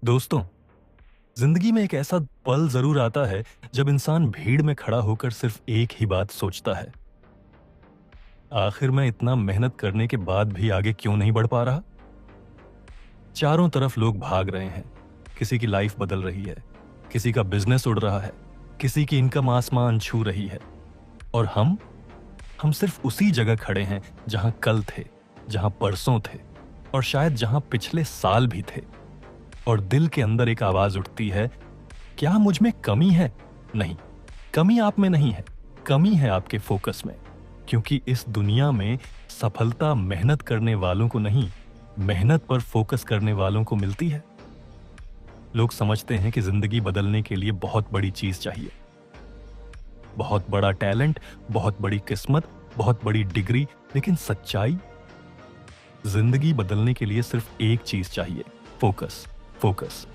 दोस्तों, जिंदगी में एक ऐसा पल जरूर आता है जब इंसान भीड़ में खड़ा होकर सिर्फ एक ही बात सोचता है। आखिर मैं इतना मेहनत करने के बाद भी आगे क्यों नहीं बढ़ पा रहा? चारों तरफ लोग भाग रहे हैं। किसी की लाइफ बदल रही है, किसी का बिजनेस उड़ रहा है, किसी की इनकम आसमान छू रही है। और हम सिर्फ उसी जगह खड़े हैं जहां कल थे, जहां परसों थे और शायद जहां पिछले साल भी थे। और दिल के अंदर एक आवाज उठती है, क्या मुझ में कमी है? नहीं, कमी आप में नहीं है, कमी है आपके फोकस में। क्योंकि इस दुनिया में सफलता मेहनत करने वालों को नहीं, मेहनत पर फोकस करने वालों को मिलती है। लोग समझते हैं कि जिंदगी बदलने के लिए बहुत बड़ी चीज चाहिए, बहुत बड़ा टैलेंट, बहुत बड़ी किस्मत, बहुत बड़ी डिग्री। लेकिन सच्चाई, जिंदगी बदलने के लिए सिर्फ एक चीज चाहिए, फोकस। फोकस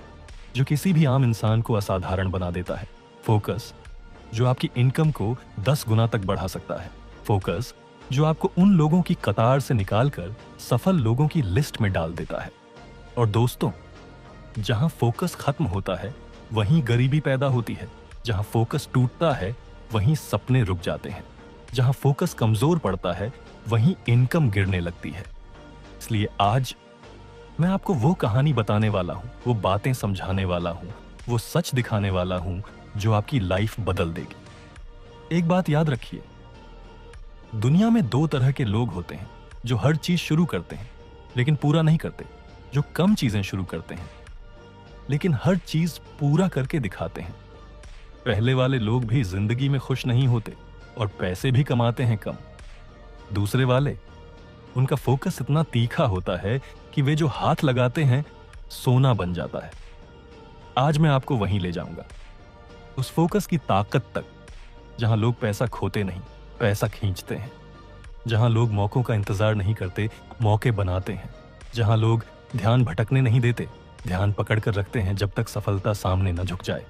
जो किसी भी आम इंसान को असाधारण बना देता है। फोकस जो आपकी इनकम को 10 गुना तक बढ़ा सकता है। फोकस जो आपको उन लोगों की कतार से निकालकर सफल लोगों की लिस्ट में डाल देता है। और दोस्तों, जहां फोकस खत्म होता है वहीं गरीबी पैदा होती है। जहां फोकस टूटता है वहीं सपने रुक जाते हैं। जहां फोकस कमजोर पड़ता है वहीं इनकम गिरने लगती है। इसलिए आज मैं आपको वो कहानी बताने वाला हूं, वो बातें समझाने वाला हूं, वो सच दिखाने वाला हूं जो आपकी लाइफ बदल देगी। एक बात याद रखिए, दुनिया में दो तरह के लोग होते हैं, जो हर चीज शुरू करते हैं लेकिन पूरा नहीं करते, जो कम चीजें शुरू करते हैं लेकिन हर चीज पूरा करके दिखाते हैं। पहले वाले लोग भी जिंदगी में खुश नहीं होते और पैसे भी कमाते हैं कम। दूसरे वाले, उनका फोकस इतना तीखा होता है कि वे जो हाथ लगाते हैं सोना बन जाता है। आज मैं आपको वहीं ले जाऊंगा, उस फोकस की ताकत तक, जहां लोग पैसा खोते नहीं, पैसा खींचते हैं। जहां लोग मौकों का इंतजार नहीं करते, मौके बनाते हैं। जहां लोग ध्यान भटकने नहीं देते, ध्यान पकड़ कर रखते हैं जब तक सफलता सामने न झुक जाए।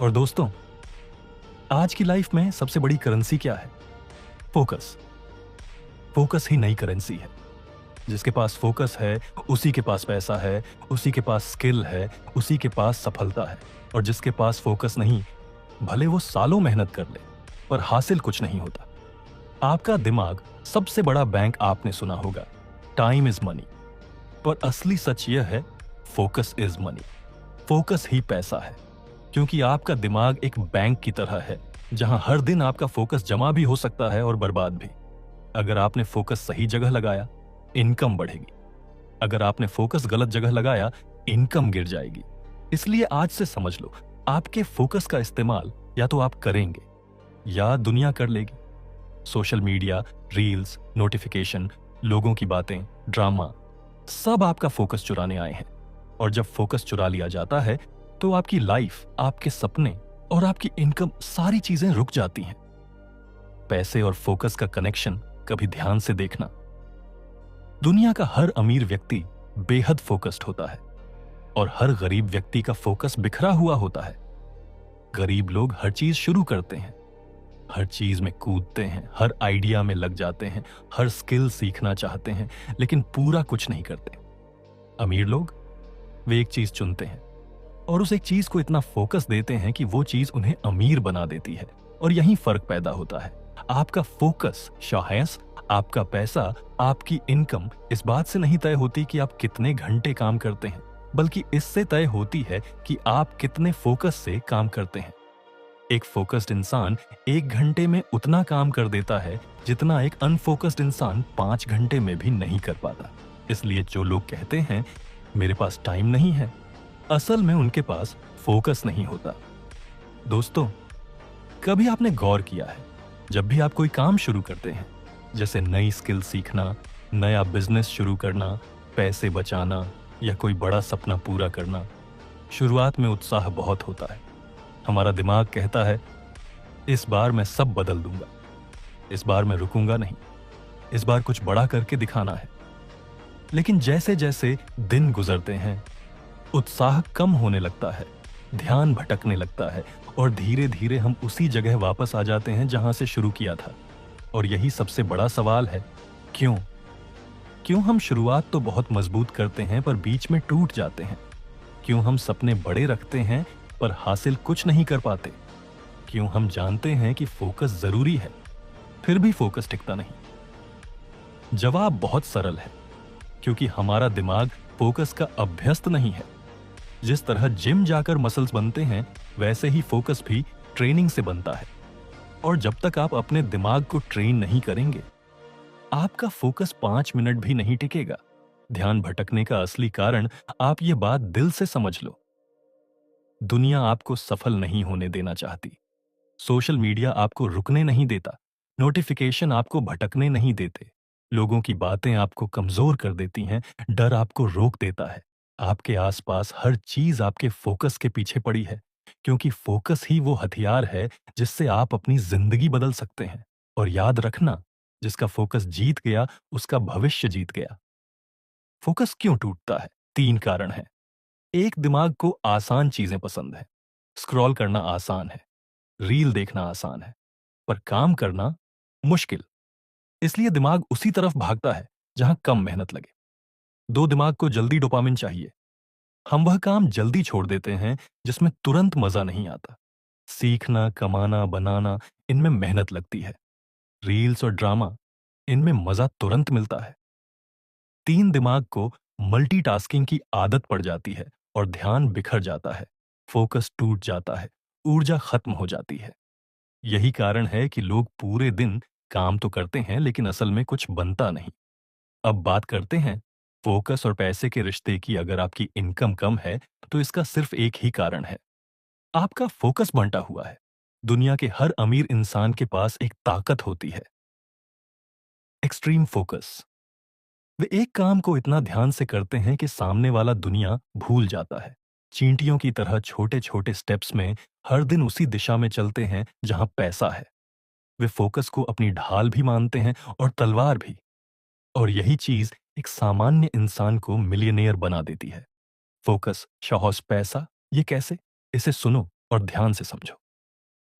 और दोस्तों, आज की लाइफ में सबसे बड़ी करेंसी क्या है? फोकस। फोकस ही नई करेंसी है। जिसके पास फोकस है उसी के पास पैसा है, उसी के पास स्किल है, उसी के पास सफलता है। और जिसके पास फोकस नहीं, भले वो सालों मेहनत कर ले पर हासिल कुछ नहीं होता। आपका दिमाग सबसे बड़ा बैंक आपने सुना होगा, टाइम इज मनी। पर असली सच यह है, फोकस इज मनी। फोकस ही पैसा है। क्योंकि आपका दिमाग एक बैंक की तरह है, जहां हर दिन आपका फोकस जमा भी हो सकता है और बर्बाद भी। अगर आपने फोकस सही जगह लगाया, इनकम बढ़ेगी। अगर आपने फोकस गलत जगह लगाया, इनकम गिर जाएगी। इसलिए आज से समझ लो, आपके फोकस का इस्तेमाल या तो आप करेंगे या दुनिया कर लेगी। सोशल मीडिया, रील्स, नोटिफिकेशन, लोगों की बातें, ड्रामा, सब आपका फोकस चुराने आए हैं। और जब फोकस चुरा लिया जाता है तो आपकी लाइफ, आपके सपने और आपकी इनकम, सारी चीजें रुक जाती हैं। पैसे और फोकस का कनेक्शन कभी ध्यान से देखना। दुनिया का हर अमीर व्यक्ति बेहद फोकस्ड होता है और हर गरीब व्यक्ति का फोकस बिखरा हुआ होता है। गरीब लोग हर चीज शुरू करते हैं, हर चीज में कूदते हैं, हर आइडिया में लग जाते हैं, हर स्किल सीखना चाहते हैं, लेकिन पूरा कुछ नहीं करते। अमीर लोग, वे एक चीज चुनते हैं और उस एक चीज को इतना फोकस देते हैं कि वो चीज उन्हें अमीर बना देती है। और यही फर्क पैदा होता है। आपका फोकस, शायस, आपका पैसा, आपकी इनकम इस बात से नहीं तय होती कि आप कितने घंटे काम करते हैं, बल्कि इससे तय होती है कि आप कितने फोकस से काम करते हैं। एक फोकस्ड इंसान 1 घंटे में उतना काम कर देता है जितना एक अनफोकस्ड इंसान 5 घंटे में भी नहीं कर पाता। इसलिए जो लोग कहते हैं मेरे पास टाइम नहीं है, असल में उनके पास फोकस नहीं होता। दोस्तों, कभी आपने गौर किया है, जब भी आप कोई काम शुरू करते हैं, जैसे नई स्किल सीखना, नया बिजनेस शुरू करना, पैसे बचाना या कोई बड़ा सपना पूरा करना, शुरुआत में उत्साह बहुत होता है। हमारा दिमाग कहता है, इस बार मैं सब बदल दूंगा, इस बार मैं रुकूंगा नहीं, इस बार कुछ बड़ा करके दिखाना है। लेकिन जैसे जैसे दिन गुजरते हैं, उत्साह कम होने लगता है, ध्यान भटकने लगता है और धीरे धीरे हम उसी जगह वापस आ जाते हैं जहां से शुरू किया था। और यही सबसे बड़ा सवाल है, क्यों हम शुरुआत तो बहुत मजबूत करते हैं पर बीच में टूट जाते हैं? क्यों हम सपने बड़े रखते हैं पर हासिल कुछ नहीं कर पाते? क्यों हम जानते हैं कि फोकस जरूरी है, फिर भी फोकस टिकता नहीं? जवाब बहुत सरल है, क्योंकि हमारा दिमाग फोकस का अभ्यस्त नहीं है। जिस तरह जिम जाकर मसल्स बनते हैं, वैसे ही फोकस भी ट्रेनिंग से बनता है। और जब तक आप अपने दिमाग को ट्रेन नहीं करेंगे, आपका फोकस 5 मिनट भी नहीं टिकेगा। ध्यान भटकने का असली कारण आप ये बात दिल से समझ लो। दुनिया आपको सफल नहीं होने देना चाहती। सोशल मीडिया आपको रुकने नहीं देता। नोटिफिकेशन आपको भटकने नहीं देते। लोगों की बातें आपको कमजोर कर देती हैं। डर आपको रोक देता है। आपके आसपास हर चीज आपके फोकस के पीछे पड़ी है, क्योंकि फोकस ही वो हथियार है जिससे आप अपनी जिंदगी बदल सकते हैं। और याद रखना, जिसका फोकस जीत गया, उसका भविष्य जीत गया। फोकस क्यों टूटता है? 3 कारण हैं। एक, दिमाग को आसान चीजें पसंद है। स्क्रॉल करना आसान है, रील देखना आसान है, पर काम करना मुश्किल। इसलिए दिमाग उसी तरफ भागता है जहां कम मेहनत लगे। 2, दिमाग को जल्दी डोपामिन चाहिए। हम वह काम जल्दी छोड़ देते हैं जिसमें तुरंत मजा नहीं आता। सीखना, कमाना, बनाना, इनमें मेहनत लगती है। रील्स और ड्रामा, इनमें मजा तुरंत मिलता है। 3, दिमाग को मल्टीटास्किंग की आदत पड़ जाती है और ध्यान बिखर जाता है। फोकस टूट जाता है, ऊर्जा खत्म हो जाती है। यही कारण है कि लोग पूरे दिन काम तो करते हैं, लेकिन असल में कुछ बनता नहीं। अब बात करते हैं फोकस और पैसे के रिश्ते की। अगर आपकी इनकम कम है, तो इसका सिर्फ एक ही कारण है, आपका फोकस बंटा हुआ है। दुनिया के हर अमीर इंसान के पास एक ताकत होती है, एक्सट्रीम फोकस। वे एक काम को इतना ध्यान से करते हैं कि सामने वाला दुनिया भूल जाता है। चींटियों की तरह छोटे छोटे स्टेप्स में हर दिन उसी दिशा में चलते हैं जहां पैसा है। वे फोकस को अपनी ढाल भी मानते हैं और तलवार भी। और यही चीज एक सामान्य इंसान को मिलियनेयर बना देती है। फोकस शाहौस पैसा, ये कैसे? इसे सुनो और ध्यान से समझो।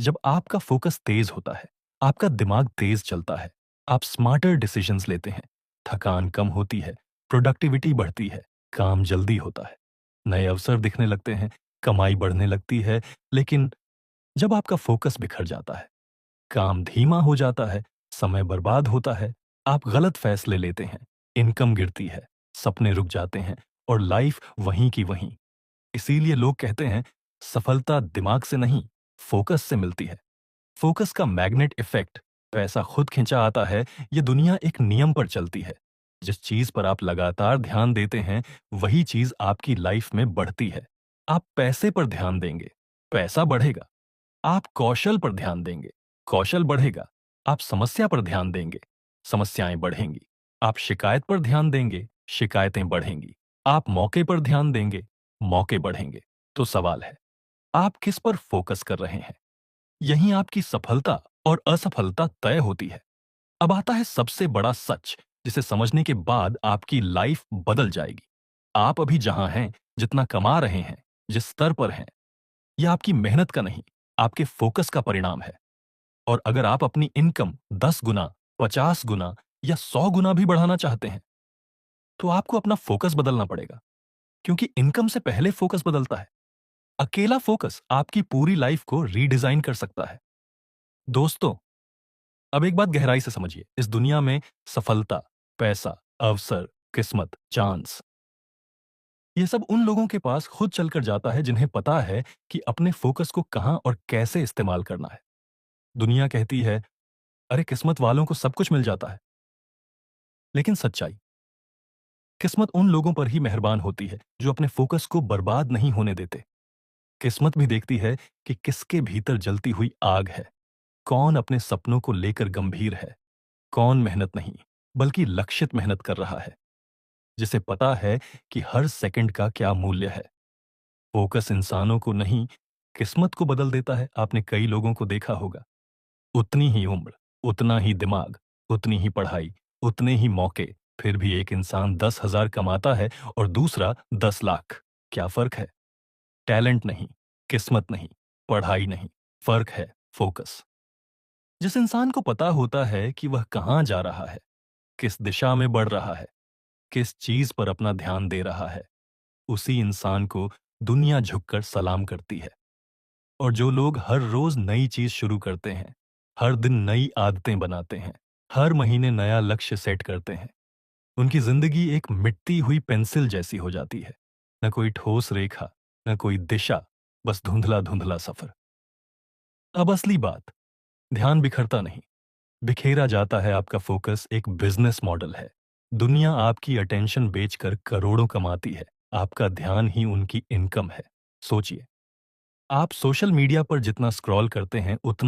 जब आपका फोकस तेज होता है, आपका दिमाग तेज चलता है, आप स्मार्टर डिसीजंस लेते हैं, थकान कम होती है, प्रोडक्टिविटी बढ़ती है, काम जल्दी होता है, नए अवसर दिखने लगते हैं, कमाई बढ़ने लगती है। लेकिन जब आपका फोकस बिखर जाता है, काम धीमा हो जाता है, समय बर्बाद होता है, आप गलत फैसले लेते हैं, इनकम गिरती है, सपने रुक जाते हैं और लाइफ वहीं की वहीं। इसीलिए लोग कहते हैं सफलता दिमाग से नहीं, फोकस से मिलती है। फोकस का मैग्नेट इफेक्ट, पैसा खुद खिंचा आता है। ये दुनिया एक नियम पर चलती है। जिस चीज पर आप लगातार ध्यान देते हैं, वही चीज आपकी लाइफ में बढ़ती है। आप पैसे पर ध्यान देंगे, पैसा बढ़ेगा। आप कौशल पर ध्यान देंगे, कौशल बढ़ेगा। आप समस्या पर ध्यान देंगे, समस्याएं बढ़ेंगी। आप शिकायत पर ध्यान देंगे, शिकायतें बढ़ेंगी। आप मौके पर ध्यान देंगे, मौके बढ़ेंगे। तो सवाल है, आप किस पर फोकस कर रहे हैं? यहीं आपकी सफलता और असफलता तय होती है। अब आता है सबसे बड़ा सच, जिसे समझने के बाद आपकी लाइफ बदल जाएगी। आप अभी जहां हैं, जितना कमा रहे हैं, जिस स्तर पर हैं, यह आपकी मेहनत का नहीं, आपके फोकस का परिणाम है। और अगर आप अपनी इनकम 10 गुना, 50 गुना या 100 गुना भी बढ़ाना चाहते हैं, तो आपको अपना फोकस बदलना पड़ेगा, क्योंकि इनकम से पहले फोकस बदलता है। अकेला फोकस आपकी पूरी लाइफ को रीडिजाइन कर सकता है। दोस्तों, अब एक बात गहराई से समझिए। इस दुनिया में सफलता, पैसा, अवसर, किस्मत, चांस, ये सब उन लोगों के पास खुद चलकर जाता है जिन्हें पता है कि अपने फोकस को कहां और कैसे इस्तेमाल करना है। दुनिया कहती है, अरे किस्मत वालों को सब कुछ मिल जाता है। लेकिन सच्चाई, किस्मत उन लोगों पर ही मेहरबान होती है जो अपने फोकस को बर्बाद नहीं होने देते। किस्मत भी देखती है कि किसके भीतर जलती हुई आग है, कौन अपने सपनों को लेकर गंभीर है, कौन मेहनत नहीं बल्कि लक्षित मेहनत कर रहा है, जिसे पता है कि हर सेकंड का क्या मूल्य है। फोकस इंसानों को नहीं, किस्मत को बदल देता है। आपने कई लोगों को देखा होगा, उतनी ही उम्र, उतना ही दिमाग, उतनी ही पढ़ाई, उतने ही मौके, फिर भी एक इंसान 10,000 कमाता है और दूसरा 10 लाख। क्या फर्क है? टैलेंट नहीं, किस्मत नहीं, पढ़ाई नहीं, फर्क है फोकस। जिस इंसान को पता होता है कि वह कहां जा रहा है, किस दिशा में बढ़ रहा है, किस चीज पर अपना ध्यान दे रहा है, उसी इंसान को दुनिया झुककर सलाम करती है। और जो लोग हर रोज नई चीज शुरू करते हैं, हर दिन नई आदतें बनाते हैं, हर महीने नया लक्ष्य सेट करते हैं, उनकी जिंदगी एक मिटती हुई पेंसिल जैसी हो जाती है। न कोई ठोस रेखा, न कोई दिशा, बस धुंधला धुंधला सफर। अब असली बात, ध्यान बिखरता नहीं, बिखेरा जाता है। आपका फोकस एक बिजनेस मॉडल है। दुनिया आपकी अटेंशन बेचकर करोड़ों कमाती है, आपका ध्यान ही उनकी इनकम है। सोचिए, आप सोशल मीडिया पर जितना स्क्रॉल करते हैं उतना